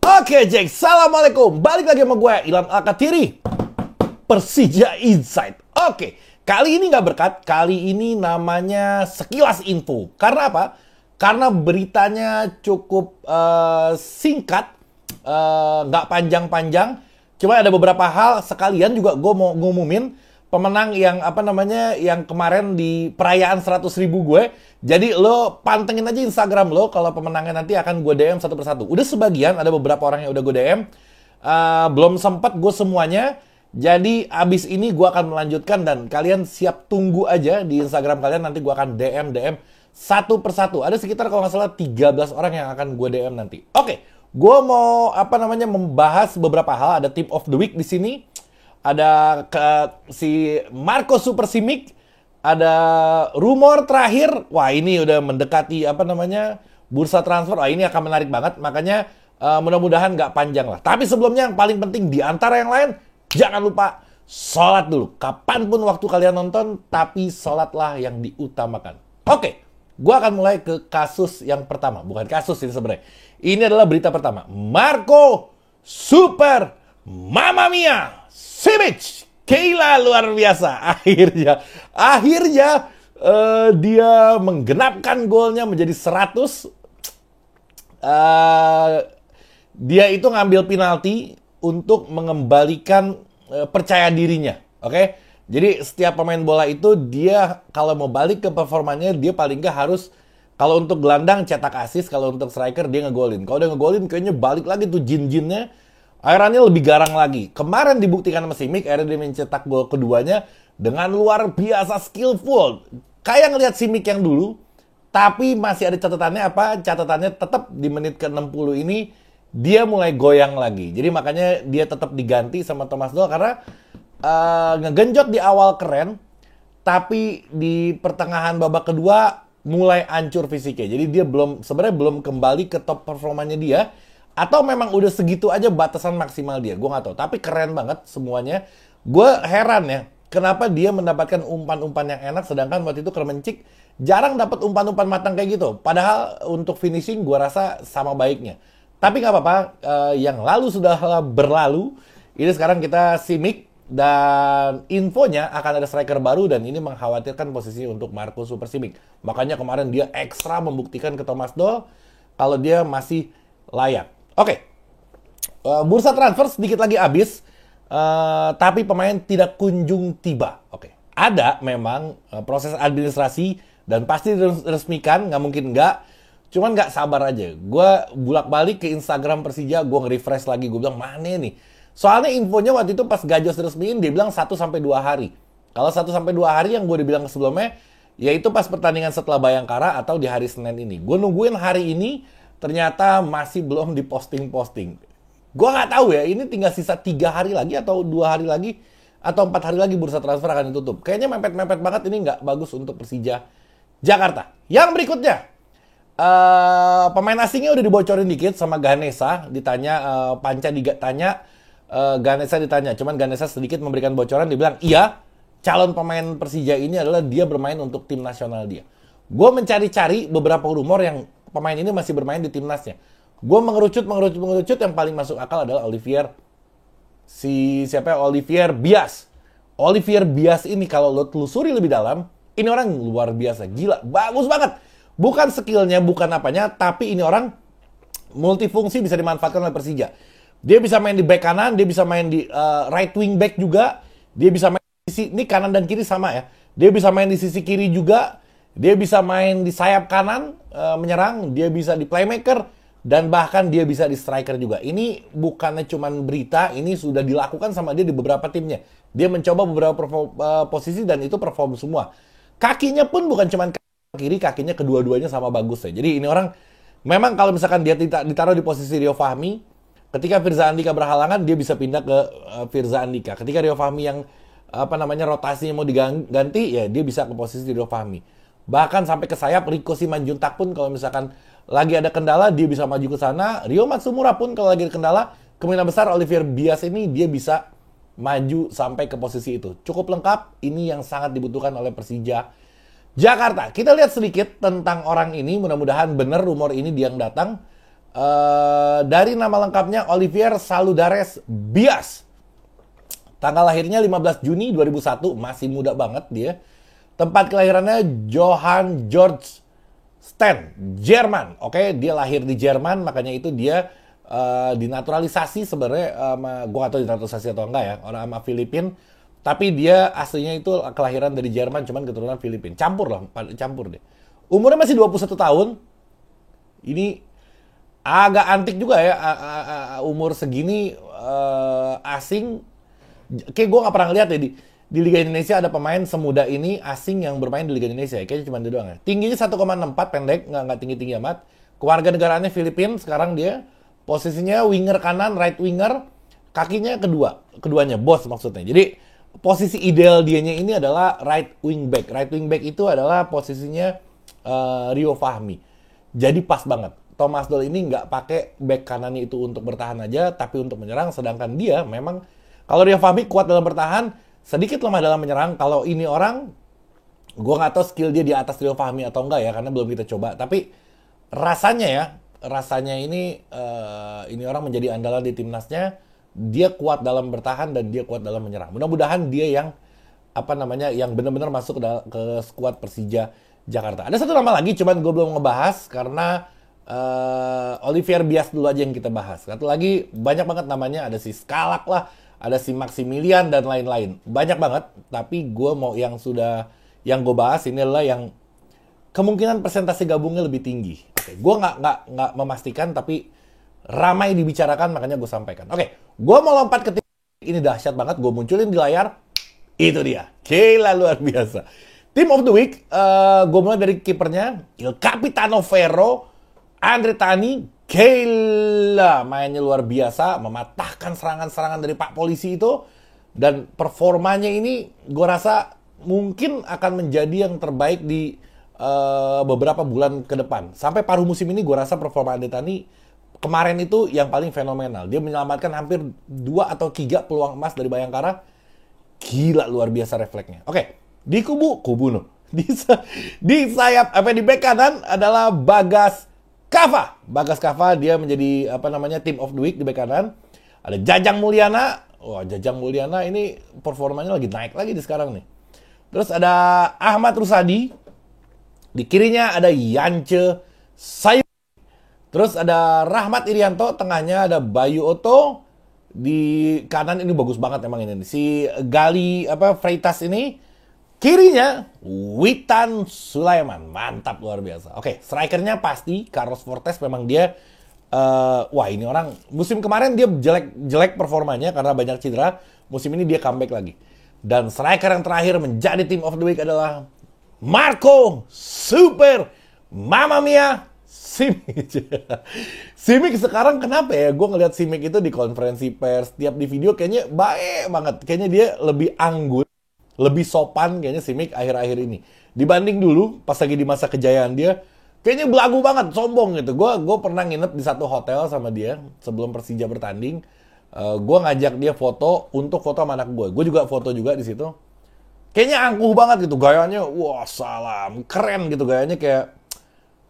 Oke Jack, Assalamualaikum. Balik lagi sama gue, Ilham Alkatiri, Persija Insight. Oke, kali ini nggak berkat, kali ini namanya sekilas info. Karena apa? Karena beritanya cukup singkat, nggak panjang-panjang. Cuma ada beberapa hal, sekalian juga gue mau ngumumin pemenang yang yang kemarin di perayaan 100.000 gue. Jadi lo pantengin aja Instagram lo, kalau pemenangnya nanti akan gue DM satu persatu. Udah sebagian, ada beberapa orang yang udah gue DM. Belum sempat gue semuanya. Jadi abis ini gue akan melanjutkan dan kalian siap tunggu aja di Instagram kalian. Nanti gue akan DM satu persatu. Ada sekitar kalau nggak salah 13 orang yang akan gue DM nanti. Oke, gue mau membahas beberapa hal. Ada tip of the week di sini. Ada si Marco Super Simic, ada rumor terakhir. Wah, ini udah mendekati bursa transfer. Wah, ini akan menarik banget. Makanya mudah-mudahan nggak panjang lah. Tapi sebelumnya yang paling penting di antara yang lain, jangan lupa sholat dulu. Kapanpun waktu kalian nonton, tapi sholatlah yang diutamakan. Oke, gue akan mulai ke kasus yang pertama. Bukan kasus ini sebenarnya. Ini adalah berita pertama. Marco Super Mamma Mia Simic, gila luar biasa. Akhirnya dia menggenapkan golnya menjadi 100. Dia itu ngambil penalti untuk mengembalikan percaya dirinya. Oke? Jadi setiap pemain bola itu dia kalau mau balik ke performanya, dia paling nggak harus, kalau untuk gelandang cetak assist, kalau untuk striker dia ngegolin. Kalau dia ngegolin kayaknya balik lagi tuh jin-jinnya. Akhirnya lebih garang lagi. Kemarin dibuktikan sama Simic, akhirnya dia mencetak gol keduanya dengan luar biasa skillful. Kayak ngelihat Simic yang dulu, tapi masih ada catatannya apa? Catatannya tetap di menit ke-60 ini dia mulai goyang lagi. Jadi makanya dia tetap diganti sama Thomas Doll karena ngegenjot di awal keren, tapi di pertengahan babak kedua mulai hancur fisiknya. Jadi dia sebenarnya belum kembali ke top performanya dia. Atau memang udah segitu aja batasan maksimal dia. Gue gak tahu. Tapi keren banget semuanya. Gue heran ya. Kenapa dia mendapatkan umpan-umpan yang enak. Sedangkan waktu itu Kremencik jarang dapat umpan-umpan matang kayak gitu. Padahal untuk finishing gue rasa sama baiknya. Tapi gak apa-apa. Yang lalu sudah berlalu. Ini sekarang kita Simic. Dan infonya akan ada striker baru. Dan ini mengkhawatirkan posisi untuk Marco Super Simic. Makanya kemarin dia ekstra membuktikan ke Thomas Doll. Kalau dia masih layak. Oke, bursa transfer sedikit lagi habis, tapi pemain tidak kunjung tiba. Oke, ada memang proses administrasi dan pasti diresmikan, nggak mungkin nggak. Cuman nggak sabar aja. Gue bolak-balik ke Instagram Persija, gue nge-refresh lagi, gue bilang mana nih? Soalnya infonya waktu itu pas Gajos resmiin, dia bilang 1-2 hari. Kalau 1-2 hari yang gue dibilang sebelumnya, yaitu pas pertandingan setelah Bayangkara atau di hari Senin ini. Gue nungguin hari ini, ternyata masih belum diposting-posting. Gue nggak tahu ya, ini tinggal sisa 3 hari lagi atau 2 hari lagi atau 4 hari lagi bursa transfer akan ditutup. Kayaknya mepet-mepet banget, ini nggak bagus untuk Persija Jakarta. Yang berikutnya, pemain asingnya udah dibocorin dikit sama Ganesha. Ditanya, Panca ditanya, Ganesha ditanya. Cuman Ganesha sedikit memberikan bocoran, dia bilang, iya, calon pemain Persija ini adalah dia bermain untuk tim nasional dia. Gue mencari-cari beberapa rumor yang pemain ini masih bermain di timnasnya. Gue mengerucut, yang paling masuk akal adalah Olivier Bias. Olivier Bias ini kalau lo telusuri lebih dalam, ini orang luar biasa, gila, bagus banget. Bukan skillnya, bukan apanya, tapi ini orang multifungsi, bisa dimanfaatkan oleh Persija. Dia bisa main di back kanan, dia bisa main di right wing back juga, dia bisa main di sisi, ini kanan dan kiri sama ya. Dia bisa main di sisi kiri juga. Dia bisa main di sayap kanan, menyerang. Dia bisa di playmaker. Dan bahkan dia bisa di striker juga. Ini bukannya cuma berita. Ini sudah dilakukan sama dia di beberapa timnya. Dia mencoba beberapa posisi dan itu perform semua. Kakinya pun bukan cuma kiri. Kakinya kedua-duanya sama bagus ya. Jadi ini orang, memang kalau misalkan dia ditaruh di posisi Rio Fahmi, ketika Firza Andika berhalangan, dia bisa pindah ke Firza Andika. Ketika Rio Fahmi yang rotasinya mau diganti, ya dia bisa ke posisi Rio Fahmi. Bahkan sampai ke sayap, Riko Simanjuntak pun kalau misalkan lagi ada kendala, dia bisa maju ke sana. Rio Matsumura pun kalau lagi ada kendala, kemungkinan besar Olivier Bias ini dia bisa maju sampai ke posisi itu. Cukup lengkap, ini yang sangat dibutuhkan oleh Persija Jakarta. Kita lihat sedikit tentang orang ini, mudah-mudahan benar rumor ini dia yang datang. Dari nama lengkapnya Olivier Saludares Bias. Tanggal lahirnya 15 Juni 2001, masih muda banget dia. Tempat kelahirannya Johann George Stan, Jerman. Oke, dia lahir di Jerman, makanya itu dia dinaturalisasi sebenarnya, gue gak tahu dinaturalisasi atau enggak ya, orang sama Filipin. Tapi dia aslinya itu kelahiran dari Jerman, cuman keturunan Filipin. Campur lah, campur deh. Umurnya masih 21 tahun. Ini agak antik juga ya, umur segini asing. Kayak gue gak pernah lihat ya di Liga Indonesia ada pemain semuda ini asing yang bermain di Liga Indonesia. Kayaknya cuma dia doang ya. Tingginya 1,64, pendek, nggak tinggi-tinggi amat. Keluarga negaraannya Filipina, sekarang dia posisinya winger kanan, right winger, kakinya keduanya, bos maksudnya. Jadi posisi ideal dianya ini adalah right wing back. Right wing back itu adalah posisinya Rio Fahmi. Jadi pas banget. Thomas Doll ini nggak pakai back kanannya itu untuk bertahan aja, tapi untuk menyerang. Sedangkan dia memang, kalau Rio Fahmi kuat dalam bertahan, sedikit lemah dalam menyerang. Kalau ini orang, gue nggak tahu skill dia di atas Rio Fahmi atau enggak ya, karena belum kita coba. Tapi rasanya ini orang menjadi andalan di timnasnya. Dia kuat dalam bertahan dan dia kuat dalam menyerang. Mudah-mudahan dia yang yang benar-benar masuk ke skuad Persija Jakarta. Ada satu nama lagi, cuman gue belum ngebahas karena Olivier Bias dulu aja yang kita bahas. Satu lagi banyak banget namanya, ada si Skalak lah, ada si Maximilian dan lain-lain. Banyak banget, tapi gue mau yang gue bahas ini adalah yang kemungkinan persentase gabungnya lebih tinggi. Oke, gue nggak memastikan, tapi ramai dibicarakan, makanya gue sampaikan. Oke, gue mau lompat ke tim ini dahsyat banget, gue munculin di layar. Itu dia, gila luar biasa. Team of the Week, gue mulai dari kipernya, Il Capitano Ferro, Andre Tani. Gila, mainnya luar biasa, mematahkan serangan-serangan dari Pak Polisi itu, dan performanya ini gue rasa mungkin akan menjadi yang terbaik di beberapa bulan ke depan. Sampai paruh musim ini gue rasa performa Andre Tani kemarin itu yang paling fenomenal. Dia menyelamatkan hampir 2 atau 3 peluang emas dari Bayangkara. Gila luar biasa refleksnya. Oke, di kubu no. Di sayap di bek kanan adalah Bagas Kava. Bagas Kava dia menjadi team of the week di bek kanan. Ada Jajang Mulyana. Wah, Jajang Mulyana ini performanya lagi naik lagi di sekarang nih. Terus ada Ahmad Rusadi. Di kirinya ada Yance Sayu. Terus ada Rahmat Irianto, tengahnya ada Bayu Oto. Di kanan ini bagus banget emang ini. Si Gali Freitas ini. Kirinya Witan Sulaiman, mantap luar biasa. Oke, strikernya pasti Carlos Fortes, memang dia wah ini orang musim kemarin dia jelek performanya karena banyak cedera. Musim ini dia comeback lagi. Dan striker yang terakhir menjadi team of the week adalah Marco Super Mamma Mia Simic. Simic sekarang kenapa ya? Gue ngeliat Simic itu di konferensi pers, tiap di video kayaknya baik banget. Kayaknya dia lebih anggun, lebih sopan kayaknya Simic akhir-akhir ini. Dibanding dulu, pas lagi di masa kejayaan dia, kayaknya belagu banget, sombong gitu. Gue pernah nginep di satu hotel sama dia sebelum Persija bertanding. Gue ngajak dia foto untuk foto sama anak gue. Gue juga foto juga di situ. Kayaknya angkuh banget gitu, gayanya, wah salam, keren gitu gayanya, kayak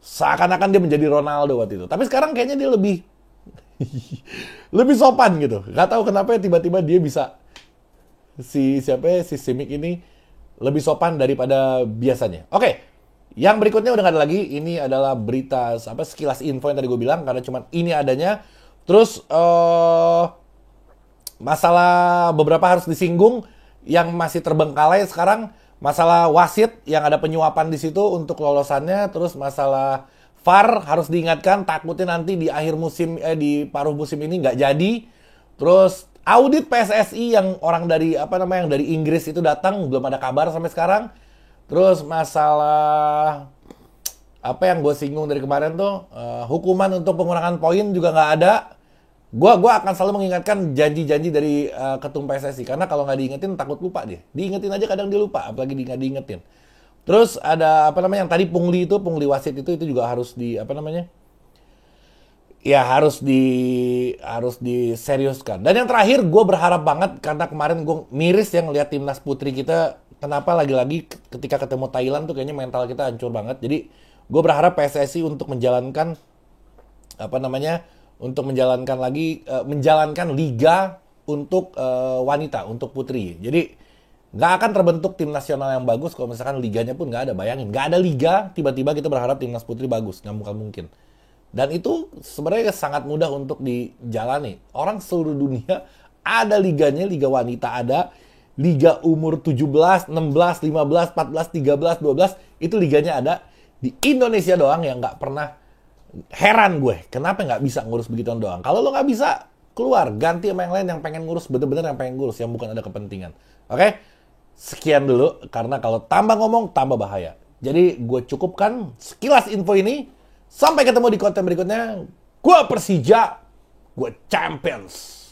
seakan-akan dia menjadi Ronaldo waktu itu. Tapi sekarang kayaknya dia lebih lebih sopan gitu. Gak tahu kenapa tiba-tiba dia bisa si Simic ini lebih sopan daripada biasanya. Oke, yang berikutnya udah gak ada lagi. Ini adalah berita sekilas info yang tadi gue bilang, karena cuma ini adanya. Terus masalah beberapa harus disinggung yang masih terbengkalai sekarang. Masalah wasit yang ada penyuapan di situ untuk lolosannya. Terus masalah VAR harus diingatkan, takutnya nanti di akhir musim di paruh musim ini nggak jadi. Terus audit PSSI yang orang dari yang dari Inggris itu datang, belum ada kabar sampai sekarang. Terus masalah yang gue singgung dari kemarin tuh, hukuman untuk pengurangan poin juga nggak ada. Gua akan selalu mengingatkan janji-janji dari ketum PSSI, karena kalau nggak diingetin takut lupa dia. Diingetin aja kadang dia lupa, apalagi nggak diingetin. Terus ada yang tadi pungli wasit itu juga harus harus diseriuskan. Dan yang terakhir, gue berharap banget, karena kemarin gue miris yang ngeliat timnas putri kita, kenapa lagi-lagi ketika ketemu Thailand tuh kayaknya mental kita hancur banget. Jadi gue berharap PSSI untuk menjalankan apa namanya, untuk menjalankan liga untuk wanita, untuk putri. Jadi nggak akan terbentuk tim nasional yang bagus kalau misalkan liganya pun nggak ada. Bayangin, nggak ada liga, tiba-tiba kita berharap timnas putri bagus, nggak mungkin. Dan itu sebenarnya sangat mudah untuk dijalani. Orang seluruh dunia ada liganya, liga wanita ada, liga umur 17, 16, 15, 14, 13, 12, itu liganya ada. Di Indonesia doang yang nggak pernah. Heran gue, kenapa nggak bisa ngurus begituan doang? Kalau lo nggak bisa, keluar, ganti sama yang lain yang pengen ngurus, bener-bener yang pengen ngurus, yang bukan ada kepentingan. Oke? Sekian dulu, karena kalau tambah ngomong, tambah bahaya. Jadi gue cukupkan sekilas info ini. Sampai ketemu di konten berikutnya. Gue Persija, gue Champions.